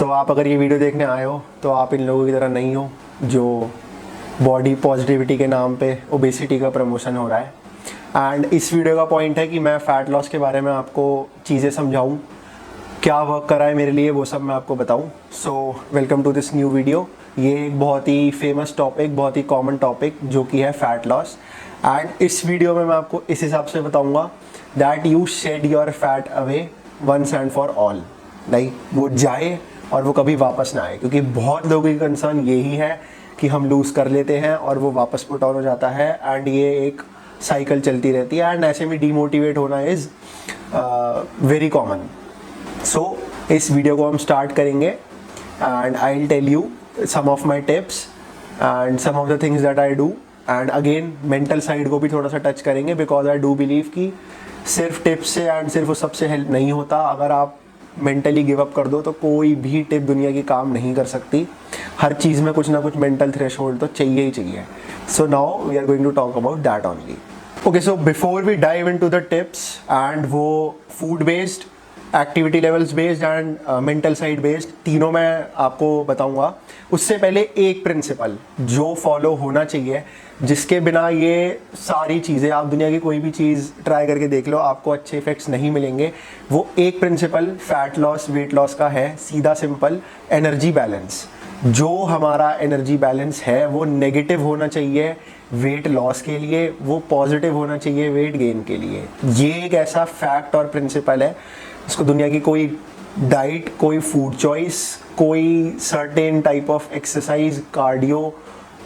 आप अगर ये वीडियो देखने आए हो तो आप इन लोगों की तरह नहीं हो जो बॉडी पॉजिटिविटी के नाम पे ओबेसिटी का प्रमोशन हो रहा है। एंड इस वीडियो का पॉइंट है कि मैं फ़ैट लॉस के बारे में आपको चीज़ें समझाऊँ, क्या वर्क करा है मेरे लिए वो सब मैं आपको बताऊँ। So welcome to this new video. ये एक बहुत ही फेमस टॉपिक, बहुत ही कॉमन टॉपिक जो कि है फ़ैट लॉस। एंड इस वीडियो में मैं आपको इस हिसाब से बताऊँगा that you shed your fat away once and for all, like वो जाए और वो कभी वापस ना आए। क्योंकि बहुत लोगों की कंसर्न यही है कि हम लूज़ कर लेते हैं और वो वापस पुट ऑन हो जाता है एंड ये एक साइकिल चलती रहती है एंड ऐसे में डीमोटिवेट होना इज़ वेरी कॉमन। सो इस वीडियो को हम स्टार्ट करेंगे and I will tell you some of my tips and some of the things that I do. And again mental side को भी थोड़ा सा टच करेंगे बिकॉज आई डू बिलीव कि सिर्फ टिप्स से एंड सिर्फ उस सबसे हेल्प नहीं होता। अगर आप मेंटली गिव अप कर दो तो कोई भी टिप दुनिया की काम नहीं कर सकती। हर चीज़ में कुछ ना कुछ मेंटल थ्रेशोल्ड तो चाहिए ही चाहिए। So now we are going to talk about that only. Okay, so before we dive into the tips and वो food based, activity levels based and mental side based, तीनों मैं आपको बताऊंगा। उससे पहले एक प्रिंसिपल जो फॉलो होना चाहिए, जिसके बिना ये सारी चीज़ें, आप दुनिया की कोई भी चीज़ ट्राई करके देख लो, आपको अच्छे इफेक्ट्स नहीं मिलेंगे। वो एक principle fat loss weight loss का है, सीधा सिंपल, एनर्जी बैलेंस। जो हमारा एनर्जी बैलेंस है वो नेगेटिव होना चाहिए वेट लॉस के लिए, वो पॉजिटिव होना चाहिए वेट गेन के लिए। ये एक ऐसा फैक्ट और प्रिंसिपल है इसको दुनिया की कोई डाइट, कोई फूड चॉइस, कोई certain type of exercise, cardio,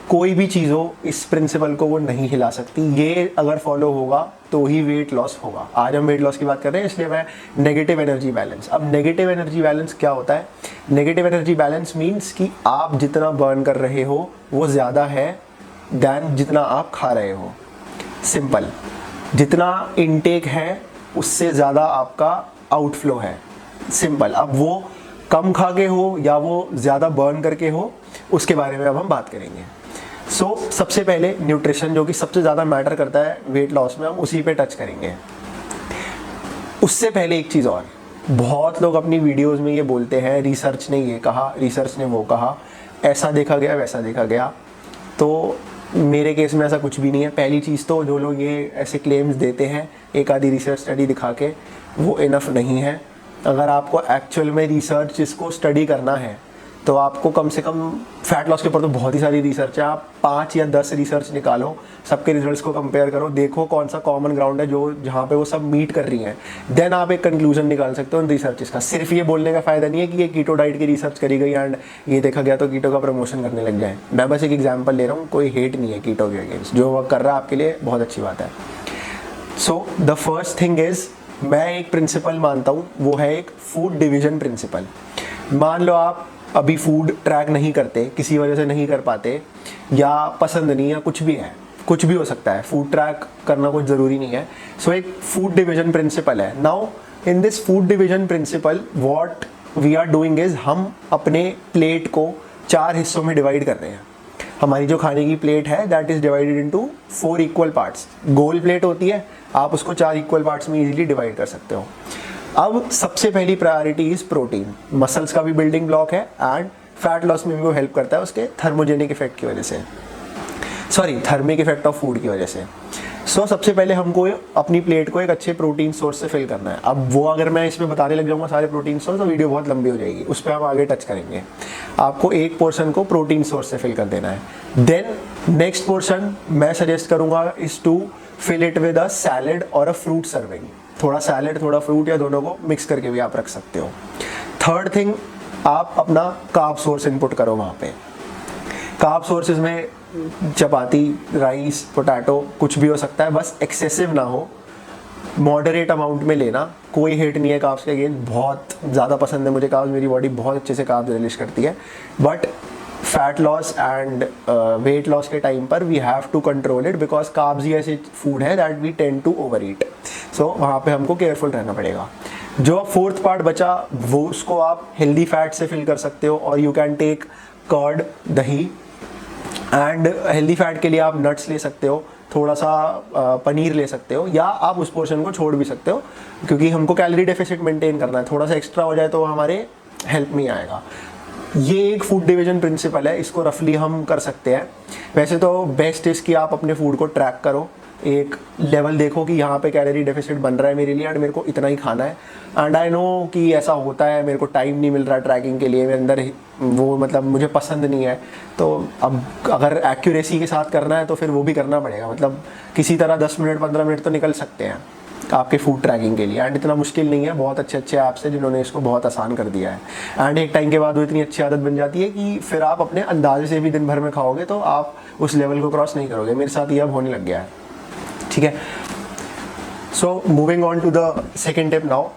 कोई भी चीज़ हो, इस प्रिंसिपल को वो नहीं हिला सकती। ये अगर फॉलो होगा तो ही वेट लॉस होगा। आज हम वेट लॉस की बात कर रहे हैं, इसलिए मैं नेगेटिव एनर्जी बैलेंस। अब नेगेटिव एनर्जी बैलेंस क्या होता है? नेगेटिव एनर्जी बैलेंस मीन्स कि आप जितना बर्न कर रहे हो वो ज़्यादा है दैन जितना आप खा रहे हो। सिंपल, जितना इनटेक है उससे ज़्यादा आपका आउटफ्लो है। सिंपल। अब वो कम खा के हो या वो ज़्यादा बर्न करके हो, उसके बारे में अब हम बात करेंगे। सबसे पहले न्यूट्रिशन, जो कि सबसे ज़्यादा मैटर करता है वेट लॉस में, हम उसी पे टच करेंगे। उससे पहले एक चीज़ और, बहुत लोग अपनी वीडियोस में ये बोलते हैं रिसर्च ने ये कहा, रिसर्च ने वो कहा, ऐसा देखा गया, वैसा देखा गया। तो मेरे केस में ऐसा कुछ भी नहीं है। पहली चीज़ तो जो लोग ये ऐसे क्लेम्स देते हैं एक आधी रिसर्च स्टडी दिखा के, वो इनफ नहीं है। अगर आपको एक्चुअल में रिसर्च इसको स्टडी करना है तो आपको कम से कम फैट लॉस के ऊपर तो बहुत ही सारी रिसर्च है, आप 5 या 10 रिसर्च निकालो, सबके रिजल्ट्स को कंपेयर करो, देखो कौन सा कॉमन ग्राउंड है जो जहाँ पे वो सब मीट कर रही हैं। देन आप एक कंक्लूजन निकाल सकते हो उन रिसर्चेस का। सिर्फ ये बोलने का फ़ायदा नहीं है कि ये कीटो डाइट की रिसर्च करी गई एंड ये देखा गया तो कीटो का प्रमोशन करने लग जाए। मैं बस एक एग्जाम्पल ले रहा हूँ, कोई हेट नहीं है कीटो के अगेंस्ट, जो वर्क कर रहा है आपके लिए बहुत अच्छी बात है। So the first thing is, मैं एक प्रिंसिपल मानता हूँ, वो है एक फूड डिवीजन प्रिंसिपल। मान लो आप अभी फूड ट्रैक नहीं करते, किसी वजह से नहीं कर पाते, या पसंद नहीं, या कुछ भी है, कुछ भी हो सकता है, फूड ट्रैक करना कुछ ज़रूरी नहीं है। सो एक फूड डिवीजन प्रिंसिपल है। Now in this food division principle what we are doing is, हम अपने प्लेट को 4 हिस्सों में डिवाइड कर रहे हैं। हमारी जो खाने की प्लेट है that is divided into 4 equal parts. Goal plate होती है, आप उसको 4 इक्वल पार्ट्स में इजीली डिवाइड कर सकते हो। अब सबसे पहली प्रायोरिटी इज प्रोटीन। मसल्स का भी बिल्डिंग ब्लॉक है एंड फैट लॉस में भी वो हेल्प करता है उसके थर्मोजेनिक इफेक्ट की वजह से, थर्मिक इफेक्ट ऑफ फूड की वजह से। सबसे पहले हमको अपनी प्लेट को एक अच्छे प्रोटीन सोर्स से फिल करना है। अब वो अगर मैं इसमें बताने लग जाऊंगा सारे प्रोटीन सोर्स तो वीडियो बहुत लंबी हो जाएगी, उस पर हम आगे टच करेंगे। आपको एक पोर्शन को प्रोटीन सोर्स से फिल कर देना है। देन नेक्स्ट पोर्शन मैं सजेस्ट करूंगा is to fill it with a salad और अ फ्रूट सर्विंग। थोड़ा सैलेड, थोड़ा फ्रूट, या दोनों को मिक्स करके भी आप रख सकते हो। थर्ड थिंग, आप अपना कार्ब सोर्स इनपुट करो वहाँ पे। कार्ब सोर्सेज में चपाती, राइस, पोटैटो, कुछ भी हो सकता है, बस एक्सेसिव ना हो, मॉडरेट अमाउंट में लेना। कोई हेट नहीं है कार्ब्स के अगेंस्ट, बहुत ज़्यादा पसंद है मुझे कार्ब्स, मेरी बॉडी बहुत अच्छे से कार्ब्स रिलीज करती है। But fat loss and weight loss के टाइम पर we have to control it because carbs ही ऐसे फूड है that we tend to over eat. So वहाँ पे हमको केयरफुल रहना पड़ेगा। जो फोर्थ पार्ट बचा वो उसको आप हेल्दी फैट से फिल कर सकते हो, और यू कैन टेक कर्ड, दही, एंड हेल्दी फैट के लिए आप नट्स ले सकते हो, थोड़ा सा पनीर ले सकते हो, या आप उस पोर्शन को छोड़ भी सकते हो क्योंकि हमको कैलोरी डेफिसिट मेंटेन करना है। थोड़ा सा एक्स्ट्रा हो जाए तो हमारे हेल्प नहीं आएगा। ये एक फूड डिवीजन प्रिंसिपल है, इसको रफली हम कर सकते हैं। वैसे तो बेस्ट इज़ कि आप अपने फूड को ट्रैक करो, एक लेवल देखो कि यहाँ पे कैलोरी डेफिसिट बन रहा है मेरे लिए एंड मेरे को इतना ही खाना है। एंड आई नो कि ऐसा होता है, मेरे को टाइम नहीं मिल रहा ट्रैकिंग के लिए, मेरे अंदर वो मतलब मुझे पसंद नहीं है। तो अब अगर एक्यूरेसी के साथ करना है तो फिर वो भी करना पड़ेगा, मतलब किसी तरह 10 मिनट 15 मिनट तो निकल सकते हैं आपके फूड ट्रैकिंग के लिए। एंड इतना मुश्किल नहीं है, बहुत अच्छे अच्छे ऐप्स हैं जिन्होंने इसको बहुत आसान कर दिया है। एंड एक टाइम के बाद वो इतनी अच्छी आदत बन जाती है कि फिर आप अपने अंदाजे से भी दिन भर में खाओगे तो आप उस लेवल को क्रॉस नहीं करोगे। मेरे साथ ये अब होने लग गया है, ठीक है। So moving on to the second tip now.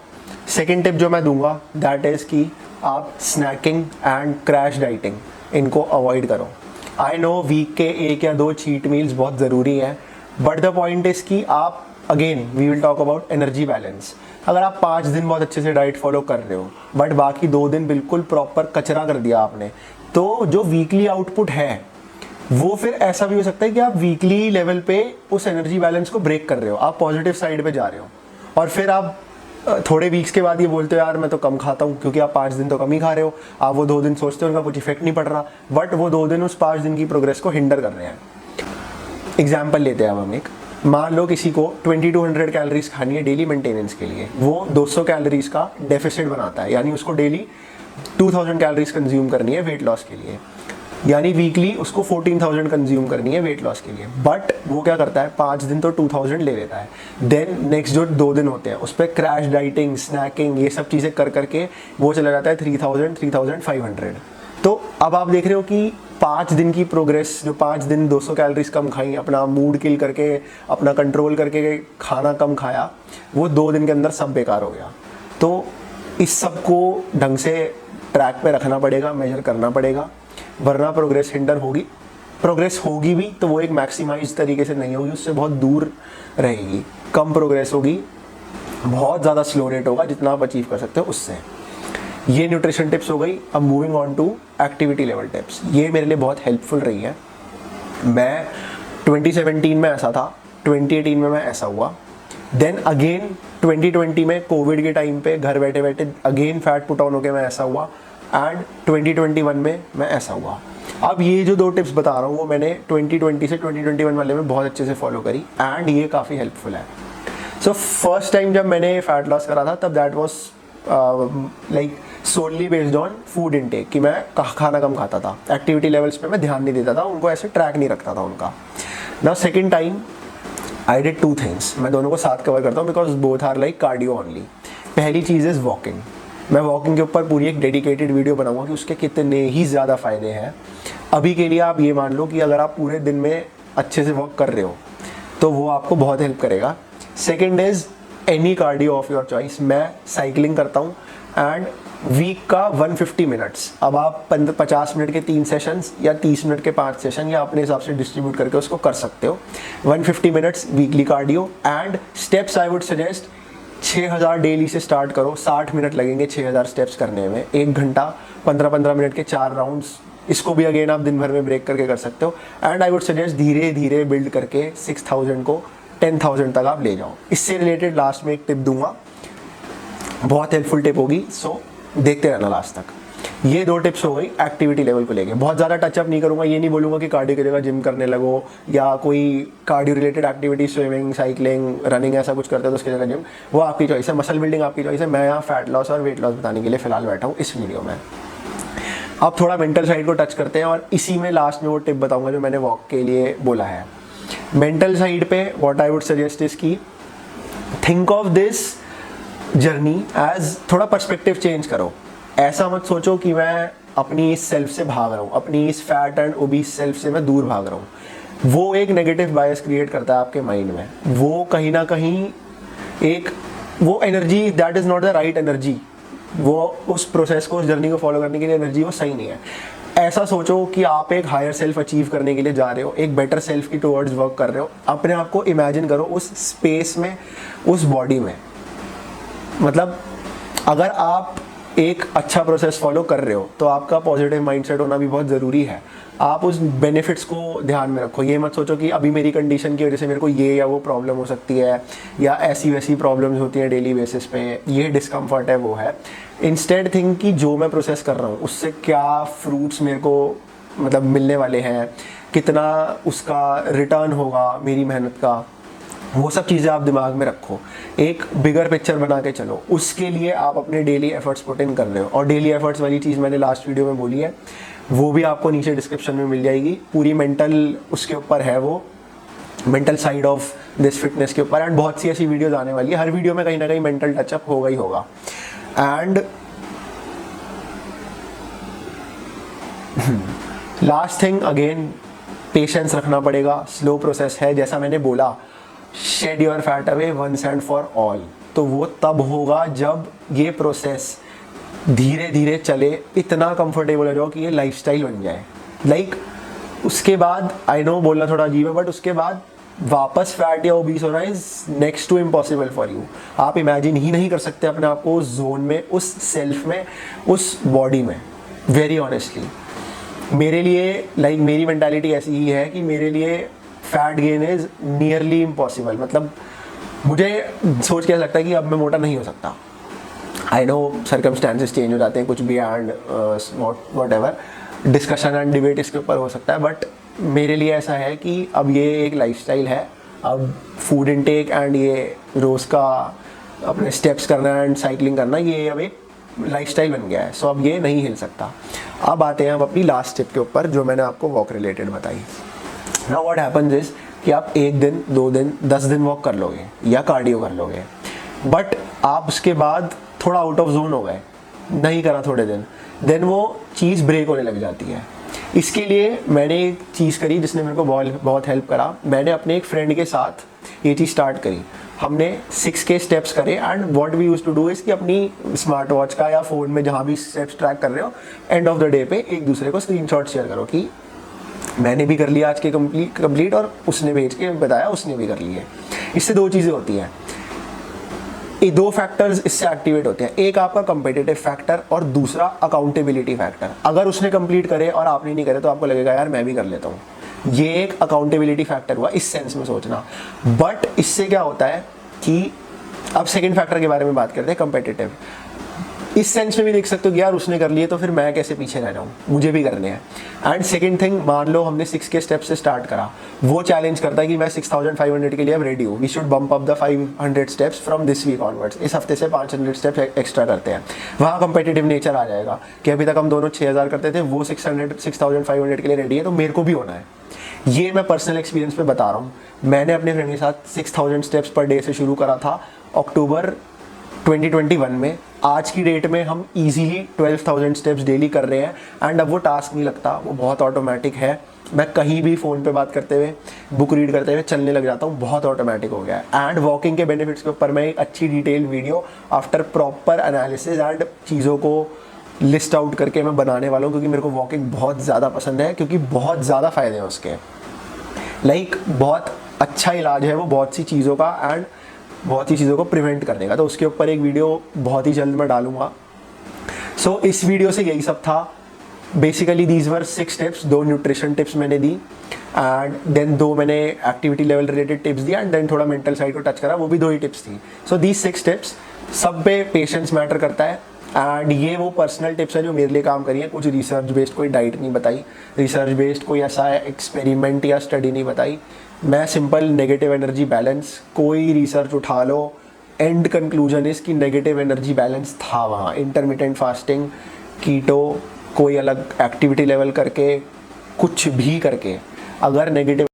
Second tip जो मैं दूंगा दैट इज़ कि आप स्नैकिंग एंड क्रैश डाइटिंग इनको अवॉइड करो। आई नो वीक के 1 या 2 चीट मील्स बहुत ज़रूरी है, बट द पॉइंट इज़ कि आप again we will talk about energy balance. अगर आप 5 दिन बहुत अच्छे से डाइट फॉलो कर रहे हो बट बाकी 2 दिन बिल्कुल प्रॉपर कचरा कर दिया आपने, तो जो वीकली आउटपुट है वो फिर ऐसा भी हो सकता है कि आप वीकली लेवल पे उस एनर्जी बैलेंस को ब्रेक कर रहे हो, आप पॉजिटिव साइड पे जा रहे हो, और फिर आप थोड़े वीक्स के बाद ये बोलते हो यार मैं तो कम खाता हूँ, क्योंकि आप 5 दिन तो कम ही खा रहे हो। आप वो 2 दिन सोचते हो उनका कुछ इफेक्ट नहीं पड़ रहा, बट वो 2 दिन उस 5 दिन की प्रोग्रेस को हिंडर कर रहे हैं। एग्जाम्पल लेते हैं अब हम एक, मान लो किसी को 2200 कैलोरीज खानी है डेली मेंटेनेंस के लिए, वो 200 कैलोरीज का डेफिसिट बनाता है, यानी उसको डेली 2000 कैलोरीज कंज्यूम करनी है वेट लॉस के लिए, यानी वीकली उसको 14,000 कंज्यूम करनी है वेट लॉस के लिए। बट वो क्या करता है, 5 दिन तो 2000 ले लेता है, देन नेक्स्ट जो 2 दिन होते हैं उस पर क्रैश डाइटिंग, स्नैकिंग, ये सब चीज़ें कर करके वो चला जाता है 3000 3500। तो अब आप देख रहे हो कि 5 दिन की प्रोग्रेस, जो 5 दिन 200 कैलोरीज कम खाई, अपना मूड किल करके, अपना कंट्रोल करके खाना कम खाया, वो 2 दिन के अंदर सब बेकार हो गया। तो इस सब को ढंग से ट्रैक पे रखना पड़ेगा, मेजर करना पड़ेगा, वरना प्रोग्रेस हिंडर होगी। प्रोग्रेस होगी भी तो वो एक मैक्सिमाइज तरीके से नहीं होगी, उससे बहुत दूर रहेगी, कम प्रोग्रेस होगी, बहुत ज़्यादा स्लो रेट होगा जितना आप अचीव कर सकते हो उससे। ये न्यूट्रिशन टिप्स हो गई। अब moving on to activity level tips, ये मेरे लिए बहुत हेल्पफुल रही है। मैं 2017 में ऐसा था, 2018 में मैं ऐसा हुआ, देन अगेन 2020 में कोविड के टाइम पे घर बैठे बैठे अगेन फैट पुट ऑन होके मैं ऐसा हुआ, एंड 2021 में मैं ऐसा हुआ। अब ये जो 2 टिप्स बता रहा हूँ वो मैंने 2020 से 2021 वाले में बहुत अच्छे से फॉलो करी, एंड ये काफ़ी हेल्पफुल है। सो फर्स्ट टाइम जब मैंने फैट लॉस करा था तब that was like solely based on food intake, कि मैं खाना कम खाता था, एक्टिविटी लेवल्स पे मैं ध्यान नहीं देता था, उनको ऐसे ट्रैक नहीं रखता था उनका। Now second time I did 2 things, मैं दोनों को साथ कवर करता हूँ because both are like cardio only. पहली चीज़ इज़ वॉकिंग। मैं वॉकिंग के ऊपर पूरी एक डेडिकेटेड वीडियो बनाऊंगा कि उसके कितने ही ज़्यादा फ़ायदे हैं। अभी के लिए आप ये मान लो कि अगर आप पूरे दिन में अच्छे से वॉक कर रहे हो तो वो आपको बहुत हेल्प करेगा। Second is any cardio of your choice. मैं साइकिलिंग करता हूँ एंड वीक का 150 मिनट्स, अब आप 50 मिनट के 3 सेशंस या 30 मिनट के 5 सेशन या अपने हिसाब से डिस्ट्रीब्यूट करके उसको कर सकते हो। 150 minutes weekly cardio, and steps I would suggest 6000 daily से स्टार्ट करो। 60 मिनट लगेंगे 6000 स्टेप्स करने में, 1 घंटा 15-15 मिनट के 4 राउंड्स। इसको भी अगेन आप दिन भर में ब्रेक करके कर सकते हो, एंड आई वुड सजेस्ट धीरे धीरे बिल्ड करके 6000 को 10,000 तक आप ले जाओ। इससे रिलेटेड लास्ट में एक टिप दूंगा, बहुत हेल्पफुल टिप होगी, सो देखते रहना लास्ट तक। ये 2 टिप्स हो गई एक्टिविटी लेवल को लेके। बहुत ज़्यादा टचअप नहीं करूँगा, ये नहीं बोलूँगा कि कार्डियो की जगह जिम करने लगो या कोई cardio related activity swimming, cycling, running ऐसा कुछ करते हो तो उसकी जगह जिम, वो आपकी चॉइस है। मसल बिल्डिंग आपकी चॉइस है। मैं यहाँ फैट लॉस और वेट लॉस बताने के लिए फिलहाल बैठा हूँ इस वीडियो में। अब थोड़ा मेंटल साइड को टच करते हैं और इसी में लास्ट में वो टिप बताऊँगा जो मैंने वॉक के लिए बोला है। मेंटल साइड पे what I would suggest is की think of this journey as, थोड़ा पर्सपेक्टिव चेंज करो। ऐसा मत सोचो कि मैं अपनी इस सेल्फ से भाग रहा हूँ, अपनी इस फैट एंड ओबीस सेल्फ से मैं दूर भाग रहा हूँ। वो एक नेगेटिव बायस क्रिएट करता है आपके माइंड में। वो कहीं ना कहीं एक वो energy that is not the right energy, वो उस प्रोसेस को, उस जर्नी को फॉलो करने के लिए एनर्जी वो सही नहीं है। ऐसा सोचो कि आप एक हायर सेल्फ अचीव करने के लिए जा रहे हो, एक बेटर सेल्फ की टुवर्ड्स वर्क कर रहे हो। अपने आप को इमेजिन करो उस स्पेस में, उस बॉडी में। मतलब अगर आप एक अच्छा प्रोसेस फॉलो कर रहे हो तो आपका पॉजिटिव माइंडसेट होना भी बहुत ज़रूरी है। आप उस बेनिफिट्स को ध्यान में रखो। ये मत सोचो कि अभी मेरी कंडीशन की वजह से मेरे को ये या वो प्रॉब्लम हो सकती है, या ऐसी वैसी प्रॉब्लम्स होती हैं डेली बेसिस पे, ये डिस्कम्फर्ट है वो है। इंस्टेड थिंक कि जो मैं प्रोसेस कर रहा हूँ उससे क्या फ्रूट्स मेरे को मतलब मिलने वाले हैं, कितना उसका रिटर्न होगा मेरी मेहनत का, वो सब चीज़ें आप दिमाग में रखो। एक बिगर पिक्चर बना के चलो, उसके लिए आप अपने डेली एफर्ट्स पुट इन कर रहे हो। और डेली एफर्ट्स वाली चीज़ मैंने लास्ट वीडियो में बोली है, वो भी आपको नीचे डिस्क्रिप्शन में मिल जाएगी। पूरी मेंटल उसके ऊपर है, वो mental side of this fitness के ऊपर। एंड बहुत सी ऐसी वीडियोज़ आने वाली है, हर वीडियो में कहीं ना कहीं मेंटल टचअप होगा ही होगा। And last thing again, patience रखना पड़ेगा। स्लो प्रोसेस है, जैसा मैंने बोला, shed your fat away once and for all. तो वो तब होगा जब ये प्रोसेस धीरे धीरे चले, इतना कंफर्टेबल हो जाओ कि ये लाइफस्टाइल बन जाए। लाइक उसके बाद, आई नो बोलना थोड़ा अजीब है, बट उसके बाद वापस फैट या ओबीस होना is next to impossible for you. आप इमेजिन ही नहीं कर सकते अपने आप को उस जोन में, उस सेल्फ में, उस बॉडी में। वेरी ऑनेस्टली मेरे लिए लाइक मेरी मेंटालिटी ऐसी ही है कि मेरे लिए fat gain is nearly impossible. मतलब मुझे सोच के लगता है कि अब मैं मोटा नहीं हो सकता। आई नो सर्कमस्टांसेस चेंज हो जाते हैं कुछ भी, and what ever discussion and debate इसके ऊपर हो सकता है, बट मेरे लिए ऐसा है कि अब ये एक लाइफस्टाइल है। अब फूड इनटेक एंड ये रोज़ का अपने स्टेप्स करना एंड साइकिलिंग करना, ये अब एक लाइफस्टाइल बन गया है। सो अब ये नहीं हिल सकता। अब आते हैं हम अपनी लास्ट टिप के ऊपर, जो मैंने आपको वॉक रिलेटेड बताई। नाउ व्हाट हैपेंस इज कि आप 1 दिन 2 दिन 10 दिन वॉक कर लोगे या कार्डियो कर लोगे, बट आप उसके बाद थोड़ा आउट ऑफ जोन हो गए, नहीं करा थोड़े दिन, देन वो चीज़ ब्रेक होने लग जाती है। इसके लिए मैंने एक चीज़ करी जिसने मेरे को बहुत हेल्प करा। मैंने अपने एक फ्रेंड के साथ ये चीज़ स्टार्ट करी। हमने 6K स्टेप्स करे, and what we use to do is कि अपनी स्मार्ट वॉच का या फ़ोन में जहाँ भी स्टेप्स ट्रैक कर रहे हो, एंड ऑफ द डे पे एक दूसरे को स्क्रीनशॉट शेयर करो कि मैंने भी कर लिया आज के कंप्लीट, और उसने भेज के बताया उसने भी कर लिया। इससे 2 चीज़ें होती हैं, ये 2 फैक्टर्स इससे एक्टिवेट होते हैं। एक आपका कंपेटिटिव फैक्टर और दूसरा अकाउंटेबिलिटी फैक्टर। अगर उसने कंप्लीट करे और आपने नहीं करे तो आपको लगेगा यार मैं भी कर लेता हूँ। ये एक अकाउंटेबिलिटी फैक्टर हुआ इस सेंस में सोचना। बट इससे क्या होता है कि अब सेकंड फैक्टर के बारे में बात करते हैं, कंपेटिटिव। इस सेंस में भी देख सकते हो कि यार उसने कर लिए तो फिर मैं कैसे पीछे रह जाऊँ, मुझे भी करने हैं। एंड सेकंड थिंग, मान लो हमने 6K स्टेप से स्टार्ट करा, वो चैलेंज करता है कि मैं 6500 के लिए अब रेडी हूँ, we should bump up the 500 steps from this week onwards. इस हफ्ते से 500 स्टेप्स एक्स्ट्रा करते हैं। वहाँ कंपेटिटिव नेचर आ जाएगा कि अभी तक हम दोनों 6000 करते थे, वो 6500 के लिए रेडी है, तो मेरे को भी होना है। ये मैं पर्सनल एक्सपीरियंस पे बता रहा हूँ। मैंने अपने फ्रेंड के साथ 6000 स्टेप्स पर डे से शुरू करा था अक्टूबर 2021 में। आज की डेट में हम इजीली 12,000 स्टेप्स डेली कर रहे हैं, एंड अब वो टास्क नहीं लगता, वो बहुत ऑटोमेटिक है। मैं कहीं भी फ़ोन पे बात करते हुए, बुक रीड करते हुए चलने लग जाता हूँ, बहुत ऑटोमेटिक हो गया है। एंड वॉकिंग के बेनिफिट्स के ऊपर मैं एक अच्छी detail video after proper analysis and चीज़ों को लिस्ट आउट करके मैं बनाने वाला हूँ, क्योंकि मेरे को वॉकिंग बहुत ज़्यादा पसंद है, क्योंकि बहुत ज़्यादा फ़ायदे हैं उसके। लाइक बहुत अच्छा इलाज है वो बहुत सी चीज़ों का, एंड बहुत ही चीज़ों को प्रिवेंट करने का। तो उसके ऊपर एक वीडियो बहुत ही जल्द मैं डालूंगा। सो इस वीडियो से यही सब था। Basically these were 6 tips. 2 nutrition tips मैंने दी, एंड देन 2 मैंने एक्टिविटी लेवल रिलेटेड टिप्स दिया, एंड देन थोड़ा मेंटल साइड को टच करा, वो भी 2 ही टिप्स थी। सो दीज 6 टिप्स, सब पे पेशेंस मैटर करता है। एंड ये वो पर्सनल टिप्स हैं जो मेरे लिए काम करी है। कुछ रिसर्च बेस्ड कोई डाइट नहीं बताई, रिसर्च बेस्ड कोई ऐसा एक्सपेरिमेंट या स्टडी नहीं बताई। मैं सिंपल नेगेटिव एनर्जी बैलेंस, कोई रिसर्च उठा लो, एंड कंक्लूजन इस कि नेगेटिव एनर्जी बैलेंस था वहाँ। इंटरमिटेंट फास्टिंग, कीटो, कोई अलग एक्टिविटी लेवल करके, कुछ भी करके अगर नेगेटिव